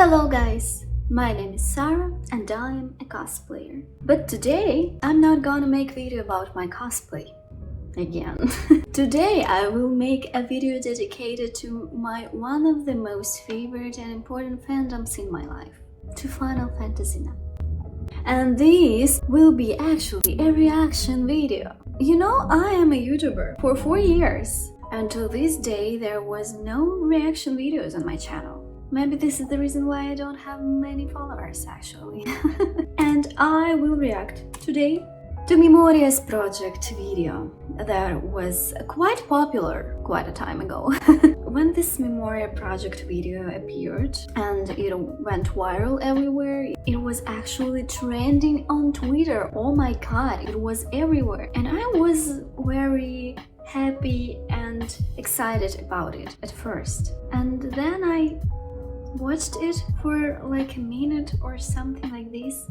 Hello guys, my name is Sarah and I am a cosplayer. But today I'm not gonna make video about my cosplay again. Today I will make a video dedicated to one of the most favorite and important fandoms in my life, to Final Fantasy IX. And this will be actually a reaction video. You know, I am a YouTuber for 4 years. Until this day there was no reaction videos on my channel. Maybe this is the reason why I don't have many followers actually. And I will react today to Memoria's Project video that was quite popular quite a time ago. When this Memoria Project video appeared and it went viral everywhere, it was actually trending on Twitter. Oh my god, it was everywhere. And I was very happy and excited about it at first. And then I watched it for like a minute or something like this,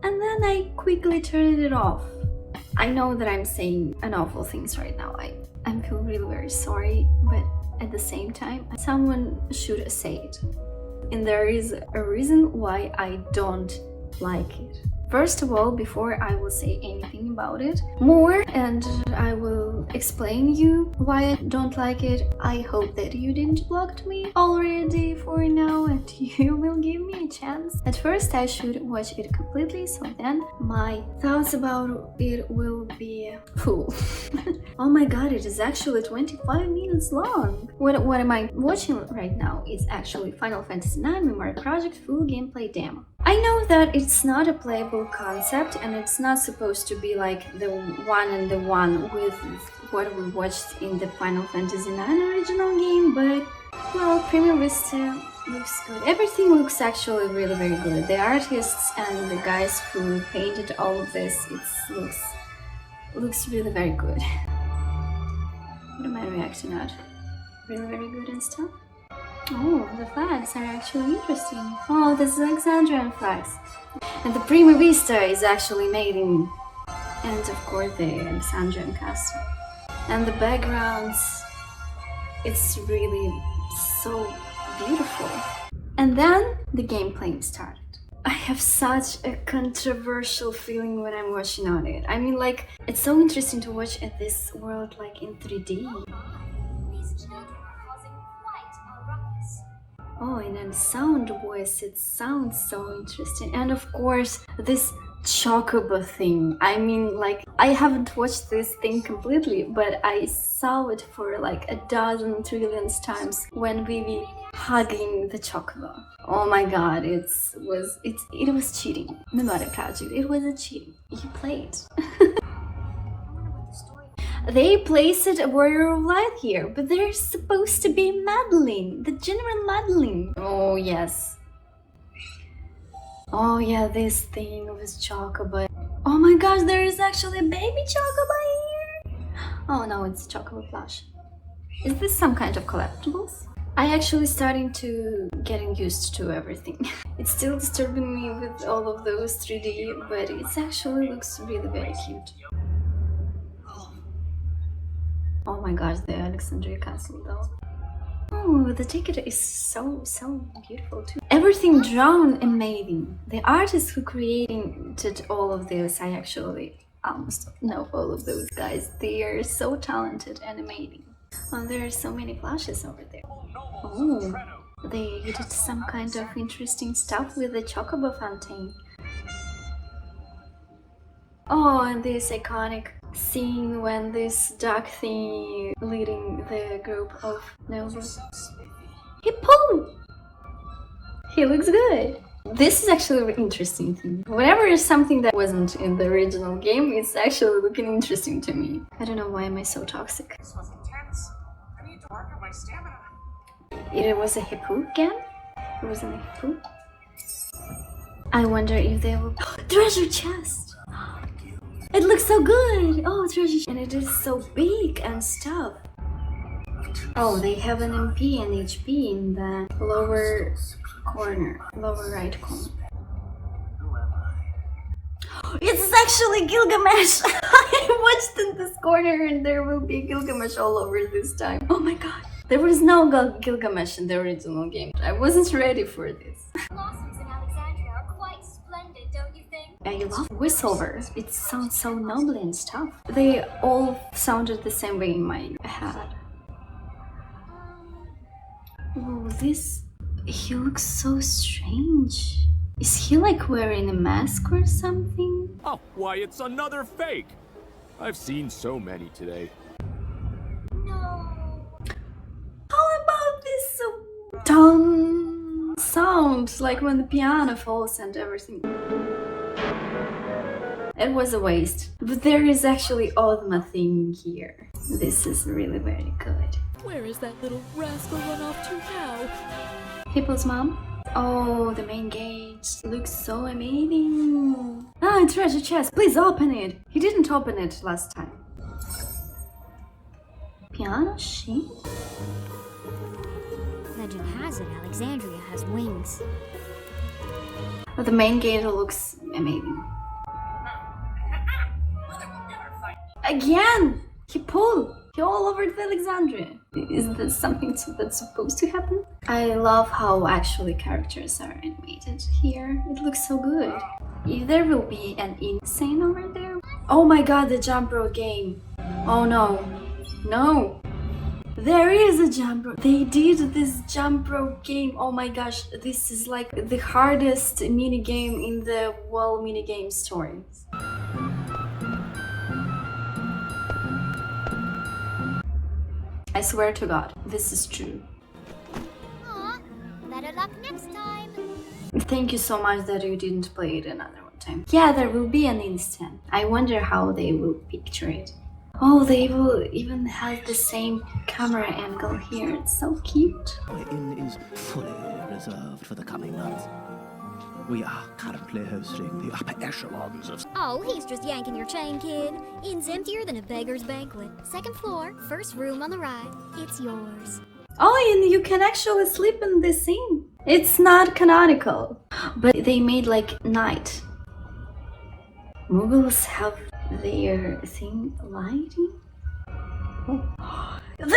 and then I quickly turned it off. I know that I'm saying awful things right now. I feel really very sorry, but at the same time someone should say it, and there is a reason why I don't like it. First of all, before I will say anything about it more and I will explain you why I don't like it, I hope that you didn't block me already for now and you will give me a chance. At first I should watch it completely, so then my thoughts about it will be full. Oh my god, it is actually 25 minutes long. What am I watching right now is actually Final Fantasy IX Memoria Project full gameplay demo. I know that it's not a playable concept and it's not supposed to be like the one with what we watched in the Final Fantasy IX original game, but well, Prima Vista looks good. Everything looks actually really very good. The artists and the guys who painted all of this, it looks really very good. What am I reacting at? Really very good and stuff? Oh, the flags are actually interesting. Oh, this is Alexandrian flags. And the Prima Vista is actually made in... and of course the Alexandrian castle. And the backgrounds, it's really so beautiful. And then the gameplay started. I have such a controversial feeling when I'm watching on it. I mean, like, it's so interesting to watch at this world like in 3D. Oh, and then sound voice, it sounds so interesting. And of course, this chocobo thing. I mean, like, I haven't watched this thing completely, but I saw it for like a dozen trillion times when we were hugging the chocobo. Oh my god, it was cheating. Memoria Project, it was a cheating. You played. They placed a Warrior of Light here, but there's supposed to be Madeline, the General Madeline. Oh yes. Oh yeah, this thing was Chocobo. Oh my gosh, there is actually a baby Chocobo here. Oh no, it's Chocobo plush. Is this some kind of collectibles? I actually starting to getting used to everything. It's still disturbing me with all of those 3D, but it actually looks really very cute. Oh my gosh, the Alexandria castle though. Oh, the ticket is so beautiful too. Everything drawn amazing. The artists who created all of this, I actually almost know all of those guys. They are so talented and amazing. Oh, there are so many flashes over there. Oh, they did some kind of interesting stuff with the Chocobo fountain. Oh, and this iconic scene when this dark thing leading the group of nobles. Hippo! He looks good. This is actually an interesting thing. Whenever it's something that wasn't in the original game, it's actually looking interesting to me. I don't know why am I so toxic. This was intense. I need to work on my stamina. It was a hippo again? It wasn't a hippo? I wonder if they will... Treasure chest! It looks so good! Oh, treasure! And it is so big and stuff. Oh, they have an MP and HP in the lower corner, lower right corner. It's actually Gilgamesh! I watched in this corner and there will be Gilgamesh all over this time. Oh my god! There was no Gilgamesh in the original game. I wasn't ready for this. Blossoms in Alexandria are quite splendid, don't you think? I love voiceover. It sounds so noble and stuff. They all sounded the same way in my head. Oh, this... He looks so strange. Is he like wearing a mask or something? Oh, why, it's another fake! I've seen so many today. No. How about this dun sound, like when the piano falls and everything? It was a waste, but there is actually Ozma thing here. This is really very good. Where is that little rascal run off to now? Hippo's mom? Oh, the main gate looks so amazing. Ah, treasure chest, please open it. He didn't open it last time. Piano sheet? Legend has it Alexandria has wings. But the main gate looks amazing. Again! He pulled! He all over the Alexandria. Is this something that's supposed to happen? I love how actually characters are animated here. It looks so good. If there will be an insane over there. Oh my god, the jump rope game. Oh no. No. There is a jump rope. They did this jump rope game. Oh my gosh, this is like the hardest mini game in the whole mini game stories. I swear to God, this is true. Aw, better luck next time. Thank you so much that you didn't play it another one time. Yeah, there will be an instant. I wonder how they will picture it. Oh, they will even have the same camera angle here. It's so cute. The inn is fully reserved for the coming month. We are currently hosting the upper echelons of... Oh, he's just yanking your chain, kid. Inn's emptier than a beggar's banquet. Second floor, first room on the right. It's yours. Oh, and you can actually sleep in this scene. It's not canonical, but they made like night. Mughals have their thing lighting. Oh. Is this a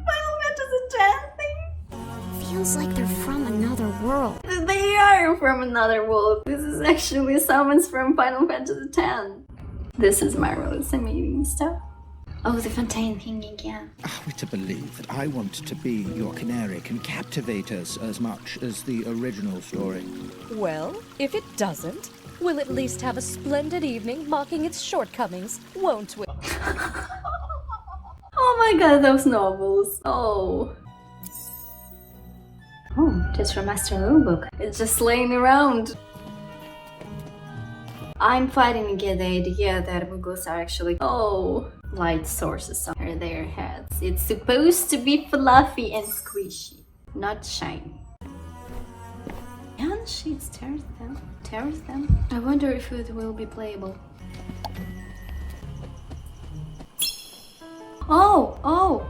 Final Fantasy X thing? Feels like they're from another world. They are from another world. This is actually summons from Final Fantasy X. This is marvelous, amazing stuff. Oh, the fontaine thing again. Are we to believe that I Want to Be Your Canary can captivate us as much as the original story? Well, if it doesn't, we'll at least have a splendid evening mocking its shortcomings, won't we? Oh my god, those novels. Oh. Oh, just from Master Rulebook. It's just laying around. I'm fighting against the idea that Mughals are actually light sources on their heads. It's supposed to be fluffy and squishy, not shiny. And she tears them. I wonder if it will be playable. Oh!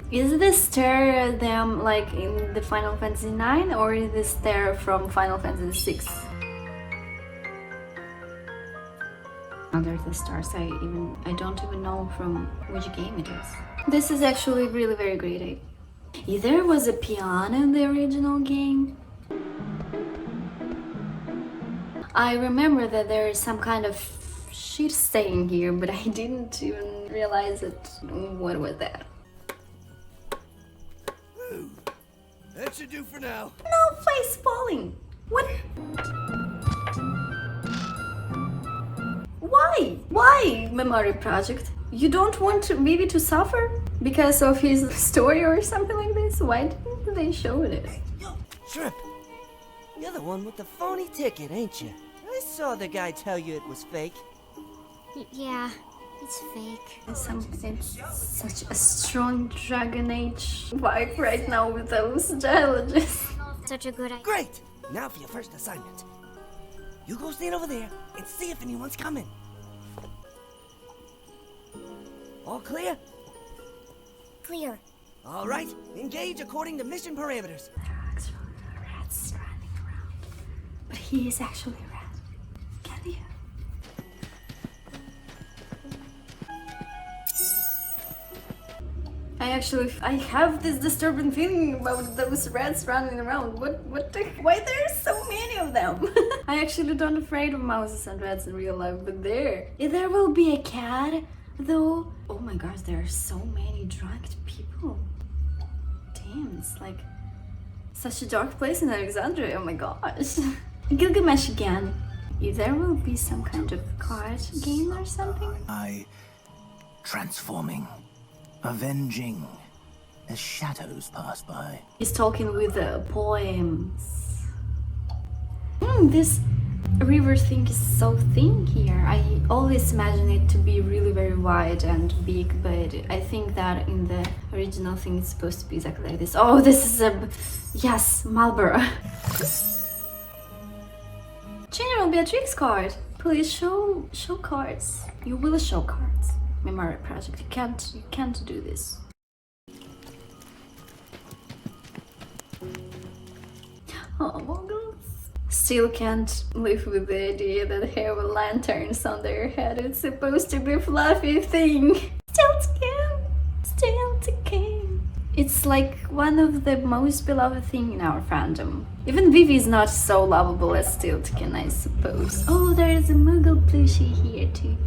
Is this tear them like in the Final Fantasy IX, or is this tear from Final Fantasy VI? Under the stars, I don't even know from which game it is. This is actually really very great. If there was a piano in the original game, I remember that there is some kind of shit stain here, but I didn't even realize it. What was that? That should do for now. No, face falling. What? Why, Memoria Project? You don't want Vivi to suffer because of his story or something like this? Why didn't they show it? Yo, Shrimp! You're the one with the phony ticket, ain't you? I saw the guy tell you it was fake. Yeah, it's fake. It's such a strong Dragon Age vibe right now with those dialogues. Such a good idea. Great! Now for your first assignment. You go stand over there and see if anyone's coming. All clear? Clear. All right, engage according to mission parameters. There are actually rats running around, but he is actually a rat. Can you? I have this disturbing feeling about those rats running around. Why there are so many of them? I actually don't afraid of mouses and rats in real life, but there will be a cat though. Oh my gosh, there are so many drugged people. Damn, it's like such a dark place in Alexandria. Oh my gosh. Gilgamesh again. There will be some kind of card game or something. Transforming, avenging, as shadows pass by. He's talking with poems. This river thing is so thin here. I always imagine it to be really very wide and big, but I think that in the original thing it's supposed to be exactly like this. Oh, this is yes, Marlboro. General Beatrix card. Please show cards. You will show cards. Memoria Project. You can't do this. Oh, moguls. Still can't live with the idea that have lanterns on their head. It's supposed to be a fluffy thing. Still to game. It's like one of the most beloved thing in our fandom. Even Vivi is not so lovable as Stiltkin, I suppose. Oh, there is a Moogle plushie here too.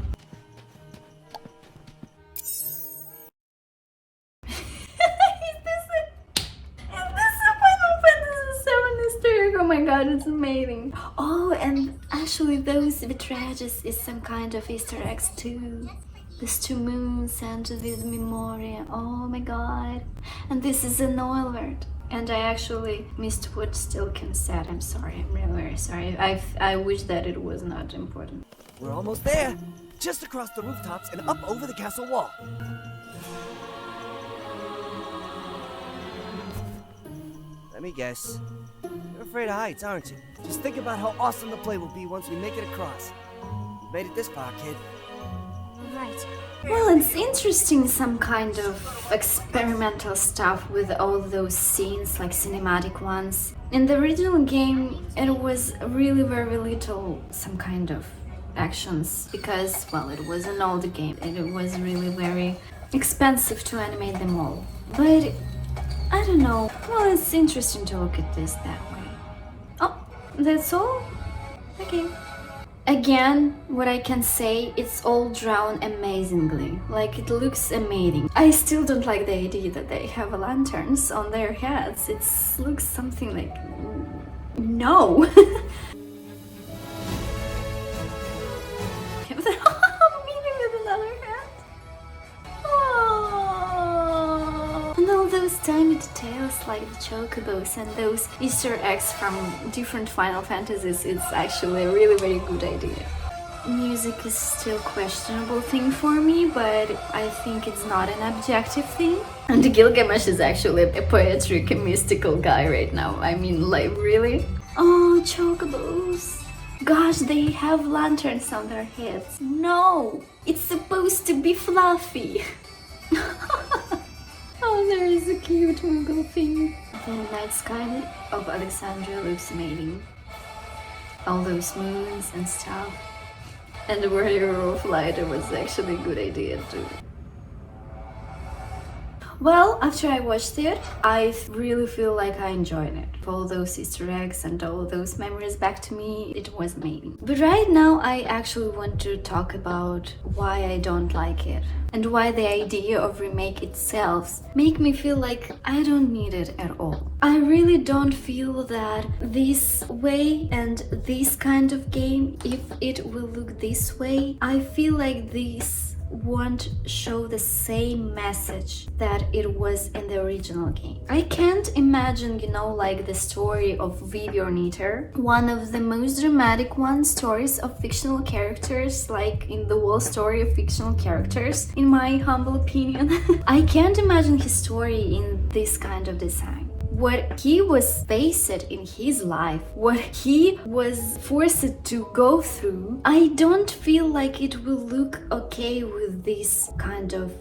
Oh my god, it's amazing. Oh, and actually those vitrages is some kind of Easter eggs too. These two moons and with Memoria. Oh my god. And this is an oil word. And I actually missed what Stilkin said. I'm sorry, I'm really very sorry. I wish that it was not important. We're almost there. Just across the rooftops and up over the castle wall. Let me guess. You're afraid of heights, aren't you? Just think about how awesome the play will be once we make it across. You've made it this far, kid. Right. Well, it's interesting, some kind of experimental stuff with all those scenes, like cinematic ones. In the original game, it was really very little some kind of actions, because, well, it was an old game and it was really very expensive to animate them all. But I don't know. Well, it's interesting to look at this that way. Oh, that's all? Okay. Again, what I can say, it's all drawn amazingly. Like, it looks amazing. I still don't like the idea that they have lanterns on their heads. It looks something like... no! Meeting with another hat? Oh. And all those tiny details like the chocobos and those Easter eggs from different Final Fantasies, it's actually a really very good idea. Music is still a questionable thing for me, but I think it's not an objective thing. And Gilgamesh is actually a poetic and mystical guy right now. I mean, like, really? Oh, chocobos. Gosh, they have lanterns on their heads. No! It's supposed to be fluffy. Oh, there is a cute Moogle thing. The night sky of Alexandria looks amazing. All those moons and stuff. And the Warrior of Light was actually a good idea too. Well, after I watched it, I really feel like I enjoyed it. All those Easter eggs and all those memories back to me, it was amazing. But right now I actually want to talk about why I don't like it. And why the idea of remake itself make me feel like I don't need it at all. I really don't feel that this way and this kind of game, if it will look this way, I feel like this won't show the same message that it was in the original game. I can't imagine, you know, like the story of Vivi or Niter, one of the most dramatic stories of fictional characters, like in the whole story of fictional characters, in my humble opinion. I can't imagine his story in this kind of design. What he was faced in his life, what he was forced to go through, I don't feel like it will look okay with this kind of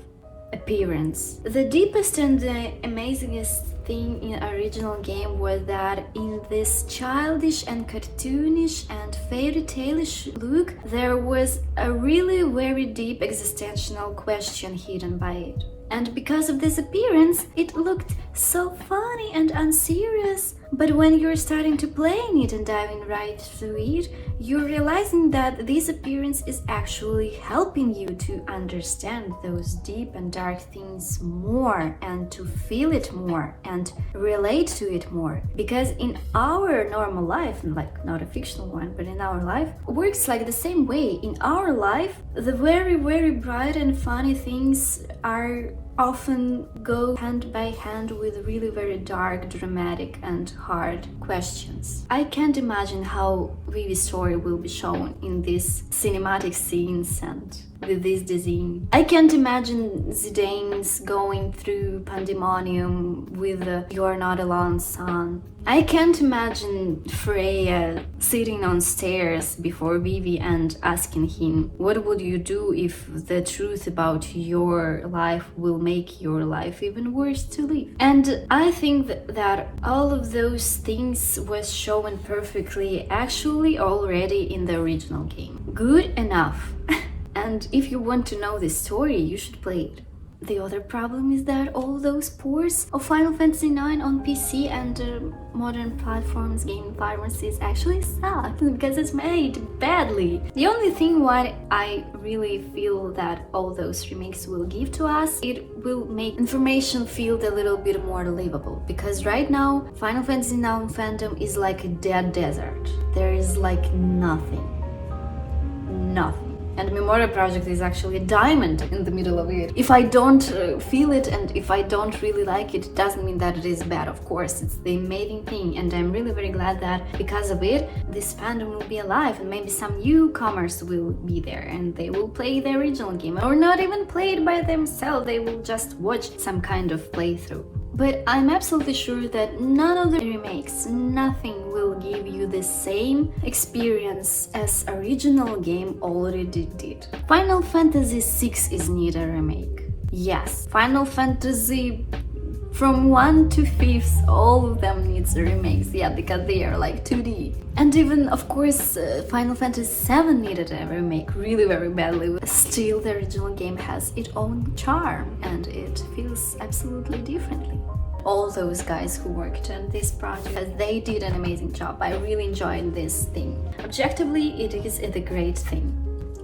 appearance. The deepest and the amazingest thing in original game was that in this childish and cartoonish and fairy tale-ish look, there was a really very deep existential question hidden by it. And because of this appearance, it looked so funny and unserious. But when you're starting to playing it and diving right through it, you're realizing that this appearance is actually helping you to understand those deep and dark things more and to feel it more and relate to it more. Because in our normal life, like not a fictional one, but in our life, works like the same way. In our life, the very, very bright and funny things are often go hand by hand with really very dark, dramatic and hard questions. I can't imagine how Vivi's story will be shown in these cinematic scenes and with this design. I can't imagine Zidane's going through pandemonium with the "You're Not Alone" son. I can't imagine Freya sitting on stairs before Vivi and asking him, what would you do if the truth about your life will make your life even worse to live? And I think that all of those things was shown perfectly actually already in the original game. Good enough. And if you want to know this story, you should play it. The other problem is that all those ports of Final Fantasy IX on PC and modern platforms, gaming platforms, actually suck because it's made badly. The only thing why I really feel that all those remakes will give to us, it will make information feel a little bit more livable. Because right now, Final Fantasy IX fandom is like a dead desert. There is like nothing. Nothing. And Memoria Project is actually a diamond in the middle of it. If I don't feel it and if I don't really like it, it doesn't mean that it is bad. Of course, it's the amazing thing, and I'm really very glad that because of it, this fandom will be alive and maybe some newcomers will be there and they will play the original game or not even play it by themselves. They will just watch some kind of playthrough. But I'm absolutely sure that none of the remakes, nothing will give you the same experience as original game already did. Final Fantasy VI is need a remake. Yes, Final Fantasy from 1 to 5th, all of them needs remakes, yeah, because they are like 2D. And even, of course, Final Fantasy VII needed a remake really very badly. Still, the original game has its own charm and it feels absolutely differently. All those guys who worked on this project, they did an amazing job. I really enjoyed this thing. Objectively, it is a great thing.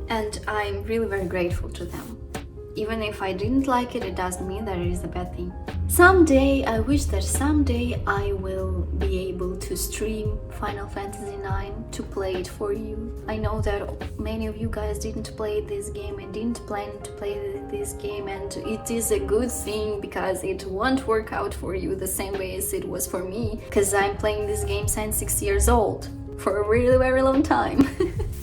And I'm really very grateful to them. Even if I didn't like it, it doesn't mean that it is a bad thing. Someday, I wish that someday I will be able to stream Final Fantasy IX to play it for you. I know that many of you guys didn't play this game and didn't plan to play this game, and it is a good thing because it won't work out for you the same way as it was for me, because I'm playing this game since 6 years old. For a really very long time.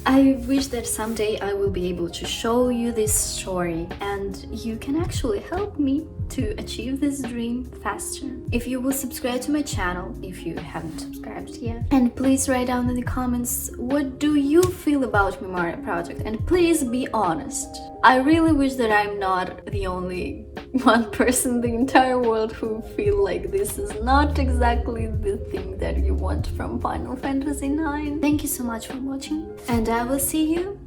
I wish that someday I will be able to show you this story and you can actually help me to achieve this dream faster. If you will subscribe to my channel, if you haven't subscribed yet, and please write down in the comments what do you feel about Memoria Project, and please be honest. I really wish that I'm not the only one person in the entire world who feel like this is not exactly the thing that you want from Final Fantasy IX. Thank you so much for watching, and I will see you